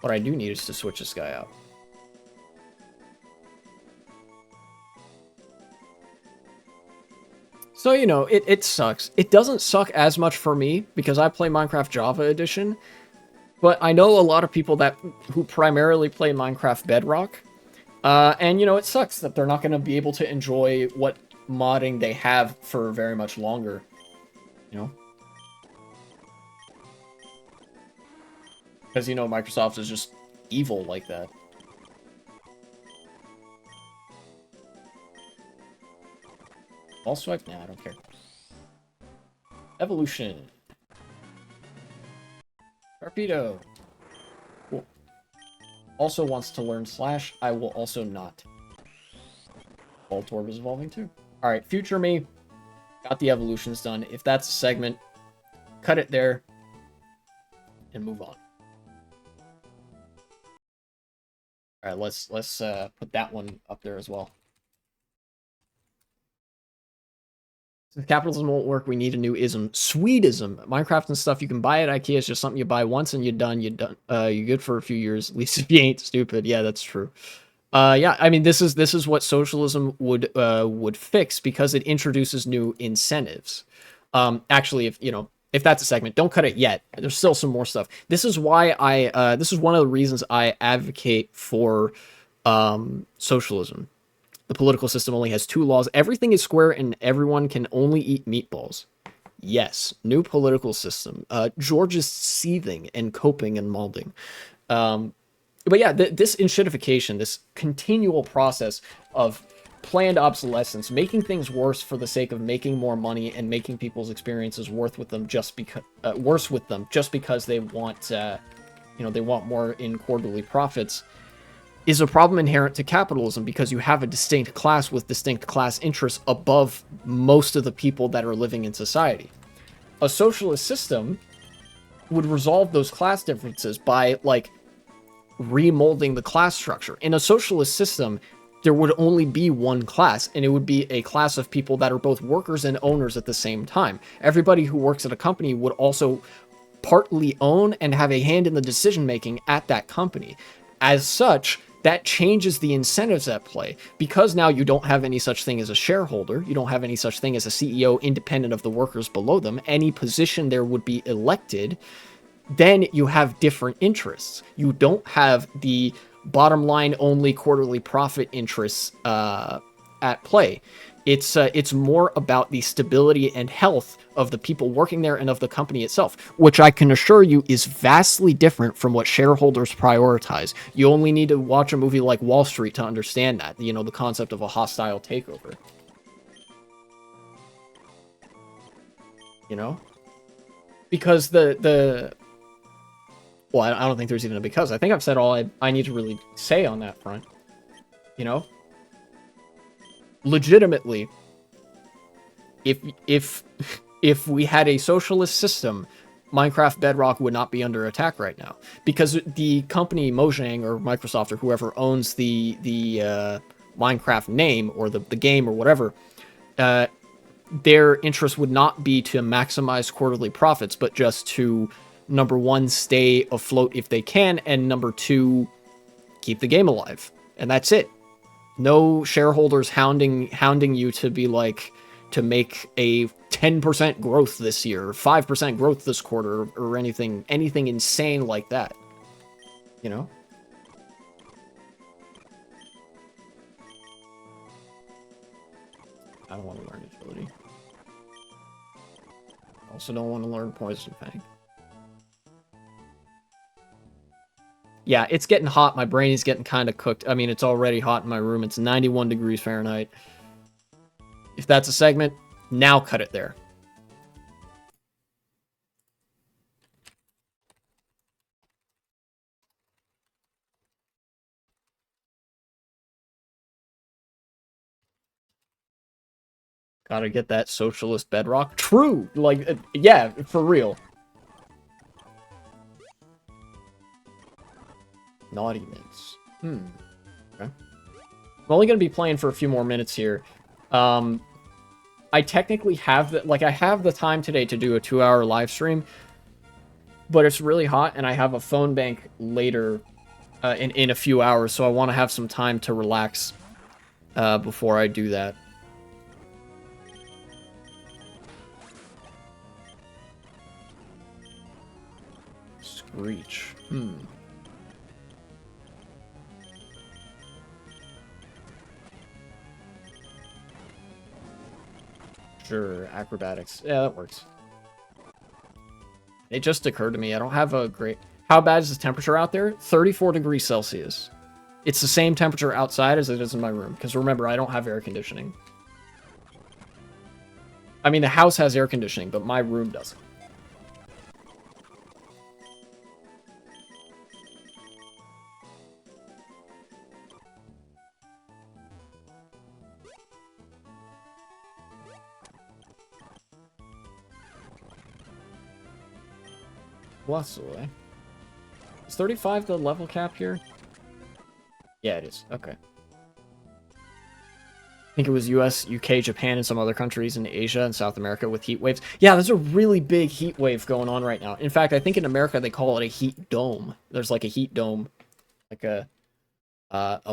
What I do need is to switch this guy out. So, you know, it sucks. It doesn't suck as much for me because I play Minecraft Java Edition, but I know a lot of people who primarily play Minecraft Bedrock. And, you know, it sucks that they're not going to be able to enjoy what modding they have for very much longer, you know? Because, you know, Microsoft is just evil like that. All swipe? Nah, I don't care. Evolution. Torpedo. Cool. Also wants to learn Slash. I will also not. Voltorb is evolving too. Alright, future me. Got the evolutions done. If that's a segment, cut it there and move on. Alright, let's put that one up there as well. If capitalism won't work, we need a new ism. Swedism. Minecraft and stuff you can buy at IKEA. It's just something you buy once and you're done. You're done. You're good for a few years. At least if you ain't stupid. Yeah, that's true. Yeah, I mean, this is what socialism would fix, because it introduces new incentives. Actually, if that's a segment, don't cut it yet. There's still some more stuff. This is why this is one of the reasons I advocate for socialism. The political system only has 2 laws. Everything is square and everyone can only eat meatballs. Yes, new political system. George is seething and coping and molding. But yeah, this enshittification, this continual process of planned obsolescence, making things worse for the sake of making more money and making people's experiences worse with them just because they want, they want more in quarterly profits, is a problem inherent to capitalism, because you have a distinct class with distinct class interests above most of the people that are living in society. A socialist system would resolve those class differences by, like, remolding the class structure. In a socialist system, there would only be one class, and it would be a class of people that are both workers and owners at the same time. Everybody who works at a company would also partly own and have a hand in the decision-making at that company. As such, that changes the incentives at play, because now you don't have any such thing as a shareholder, you don't have any such thing as a CEO independent of the workers below them, any position there would be elected, then you have different interests. You don't have the bottom line only quarterly profit interests at play. It's more about the stability and health of the people working there and of the company itself, which I can assure you is vastly different from what shareholders prioritize. You only need to watch a movie like Wall Street to understand that, the concept of a hostile takeover. Because well, I don't think there's even a because. I think I've said all I need to really say on that front. Legitimately, if we had a socialist system, Minecraft Bedrock would not be under attack right now, because the company Mojang or Microsoft or whoever owns the Minecraft name or the game or whatever, their interest would not be to maximize quarterly profits, but just to, number one, stay afloat if they can, and number two, keep the game alive. And that's it. No shareholders hounding you to be like, to make a 10% growth this year, 5% growth this quarter, or anything insane like that. I don't want to learn agility. Also don't want to learn Poison Fang. Yeah, it's getting hot. My brain is getting kind of cooked. I mean, it's already hot in my room. It's 91 degrees Fahrenheit. If that's a segment, now cut it there. Gotta get that socialist bedrock. True! Like, yeah, for real. Naughty mints. Okay. I'm only gonna be playing for a few more minutes here. I technically have the, like, I have the time today to do a 2-hour live stream, but it's really hot, and I have a phone bank later in a few hours, so I want to have some time to relax before I do that. Screech. Sure, acrobatics. Yeah, that works. It just occurred to me, I don't have a great... How bad is the temperature out there? 34 degrees Celsius. It's the same temperature outside as it is in my room, because remember, I don't have air conditioning. I mean, the house has air conditioning, but my room doesn't. What's away? Is 35 the level cap here? Yeah, it is. Okay. I think it was US, UK, Japan, and some other countries in Asia and South America with heat waves. Yeah, there's a really big heat wave going on right now. In fact, I think in America they call it a heat dome. There's like a heat dome, like a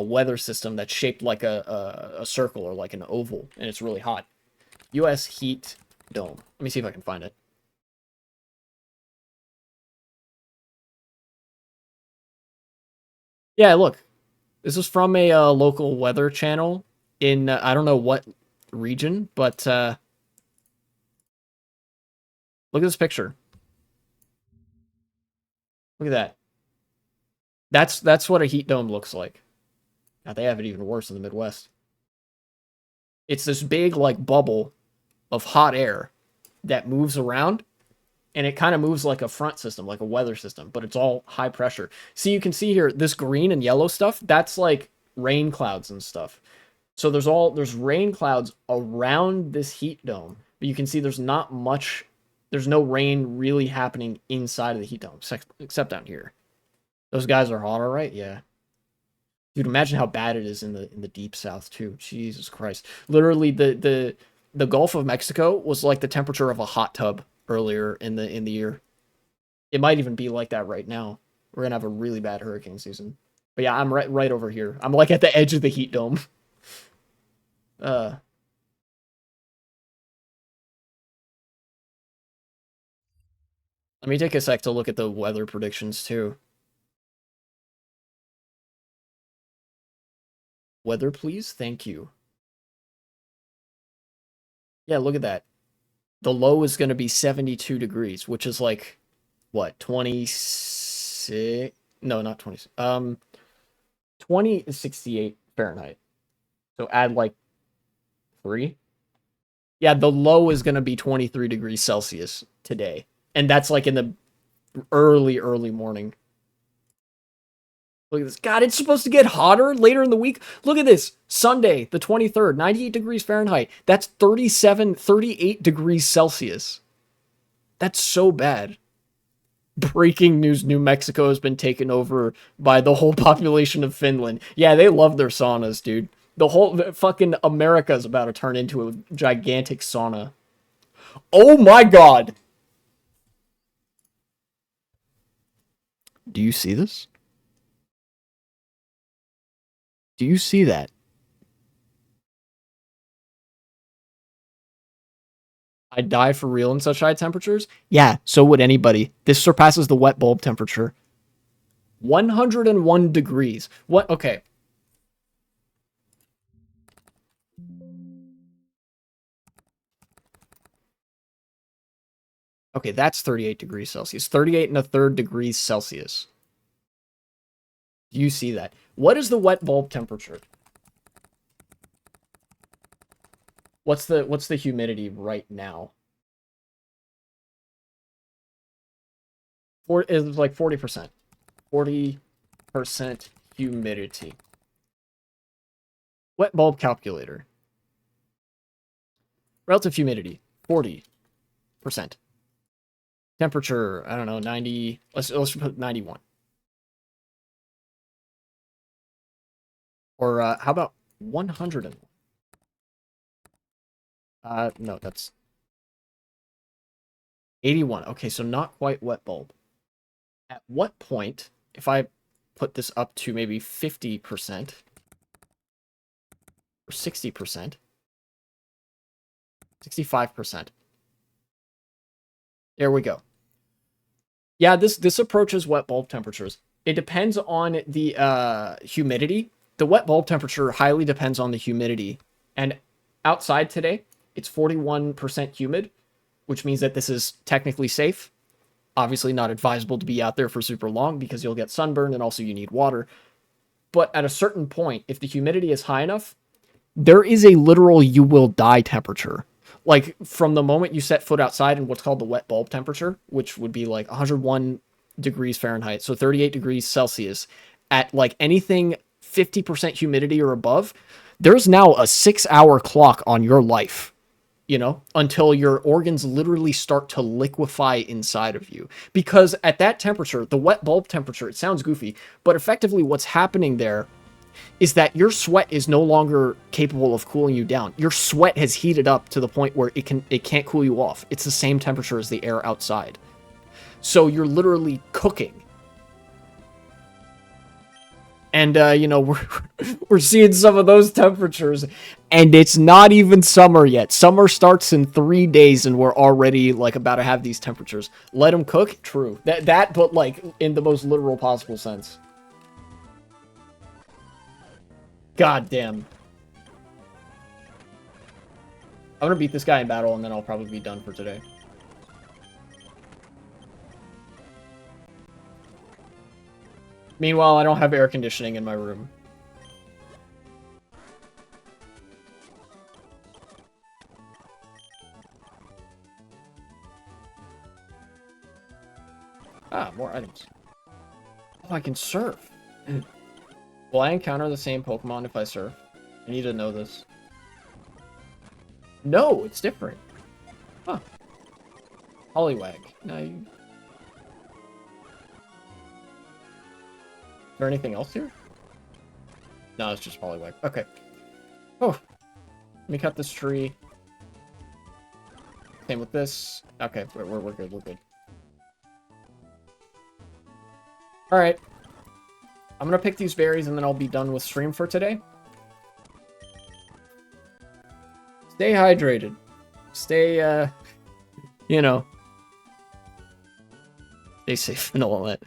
weather system that's shaped like a circle or like an oval, and it's really hot. US heat dome. Let me see if I can find it. Yeah, look. This is from a local weather channel in, I don't know what region, but look at this picture. Look at that. That's what a heat dome looks like. Now, they have it even worse in the Midwest. It's this big, like, bubble of hot air that moves around, and it kind of moves like a front system, like a weather system, but it's all high pressure. See, you can see here, this green and yellow stuff, that's like rain clouds and stuff. So there's rain clouds around this heat dome, but you can see there's not much, there's no rain really happening inside of the heat dome, except down here. Those guys are hot, all right? Yeah. Dude, imagine how bad it is in the deep south too. Jesus Christ. Literally the Gulf of Mexico was like the temperature of a hot tub earlier in the year. It might even be like that right now. We're gonna have a really bad hurricane season. But yeah, I'm right over here. I'm like at the edge of the heat dome. Let me take a sec to look at the weather predictions too. Weather, please? Thank you. Yeah, look at that. The low is going to be 72 degrees, which is like, what, 26? No, not 26. 20 is 68 Fahrenheit. So add like 3. Yeah, the low is going to be 23 degrees Celsius today. And that's like in the early morning. Look at this. God, it's supposed to get hotter later in the week. Look at this. Sunday, the 23rd, 98 degrees Fahrenheit. That's 38 degrees Celsius. That's so bad. Breaking news, New Mexico has been taken over by the whole population of Finland. Yeah, they love their saunas, dude. The whole fucking America is about to turn into a gigantic sauna. Oh my god. Do you see this? Do you see that? I'd die for real in such high temperatures? Yeah, so would anybody. This surpasses the wet bulb temperature. 101 degrees. What? Okay. Okay, that's 38 degrees Celsius. 38 and a third degrees Celsius. Do you see that? What is the wet bulb temperature? What's the humidity right now? It's like 40%. 40% humidity. Wet bulb calculator. Relative humidity, 40%. Temperature, I don't know, 90. Let's put 91. Or how about 101? No, that's 81. Okay, so not quite wet bulb. At what point, if I put this up to maybe 50% or 60%, 65%. There we go. Yeah, this approaches wet bulb temperatures. It depends on the humidity. The wet bulb temperature highly depends on the humidity. And outside today, it's 41% humid, which means that this is technically safe. Obviously not advisable to be out there for super long because you'll get sunburn and also you need water. But at a certain point, if the humidity is high enough, there is a literal you will die temperature. Like from the moment you set foot outside in what's called the wet bulb temperature, which would be like 101 degrees Fahrenheit, so 38 degrees Celsius, at like anything 50% humidity or above, there's now a 6-hour clock on your life, you know, until your organs literally start to liquefy inside of you. Because at that temperature, the wet bulb temperature, it sounds goofy, but effectively what's happening there is that your sweat is no longer capable of cooling you down. Your sweat has heated up to the point where it can't cool you off. It's the same temperature as the air outside. So you're literally cooking. And you know, we're seeing some of those temperatures, and it's not even summer yet. Summer starts in 3 days, and we're already like about to have these temperatures. Let them cook? True. That, but like in the most literal possible sense. God damn. I'm gonna beat this guy in battle, and then I'll probably be done for today. Meanwhile, I don't have air conditioning in my room. Ah, more items. Oh, I can surf. Will I encounter the same Pokemon if I surf? I need to know this. No, it's different. Huh. Poliwag. No, Is there anything else here? No, it's just Poliwag. Okay. Oh. Let me cut this tree. Same with this. Okay, we're good. We're good. Alright. I'm gonna pick these berries and then I'll be done with stream for today. Stay hydrated. Stay, you know. Stay safe and all that.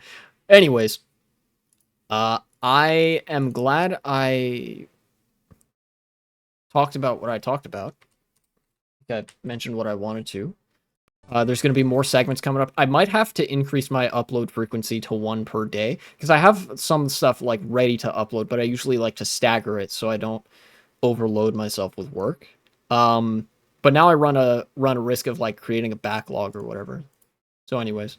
Anyways. I am glad I talked about what I talked about. I mentioned what I wanted to. There's going to be more segments coming up. I might have to increase my upload frequency to 1 per day because I have some stuff like ready to upload, but I usually like to stagger it so I don't overload myself with work. But now I run a risk of like creating a backlog or whatever. So anyways.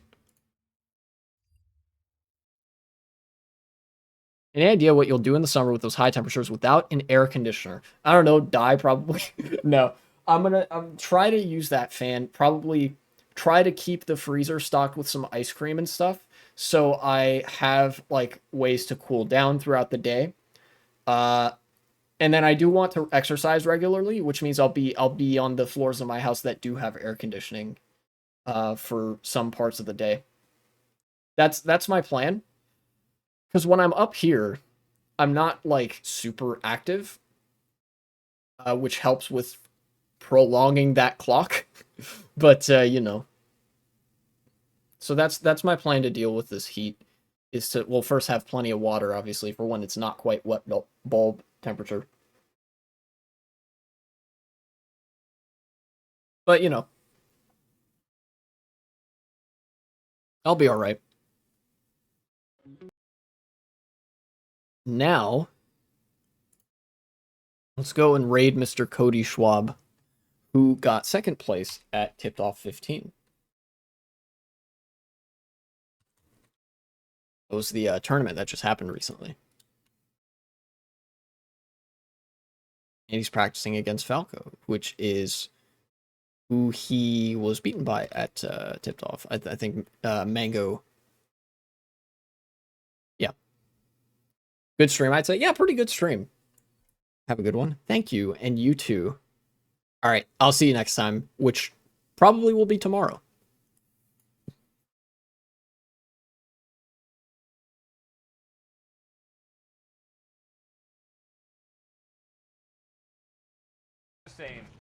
Any idea what you'll do in the summer with those high temperatures without an air conditioner? I don't know, die probably. No. I'm try to use that fan, probably try to keep the freezer stocked with some ice cream and stuff. So I have like ways to cool down throughout the day. And then I do want to exercise regularly, which means I'll be on the floors of my house that do have air conditioning for some parts of the day. That's my plan. Because when I'm up here, I'm not like super active, which helps with prolonging that clock. But you know, so that's my plan to deal with this heat. Is to, well, first have plenty of water, obviously, for when it's not quite wet bulb temperature. But you know, I'll be all right. Now, let's go and raid Mr. Cody Schwab, who got second place at Tipped Off 15. It was the tournament that just happened recently. And he's practicing against Falco, which is who he was beaten by at Tipped Off. I think Mango. Yeah, good stream. I'd say, yeah, pretty good stream. Have a good one. Thank you, and you too. All right, I'll see you next time, which probably will be tomorrow. Same.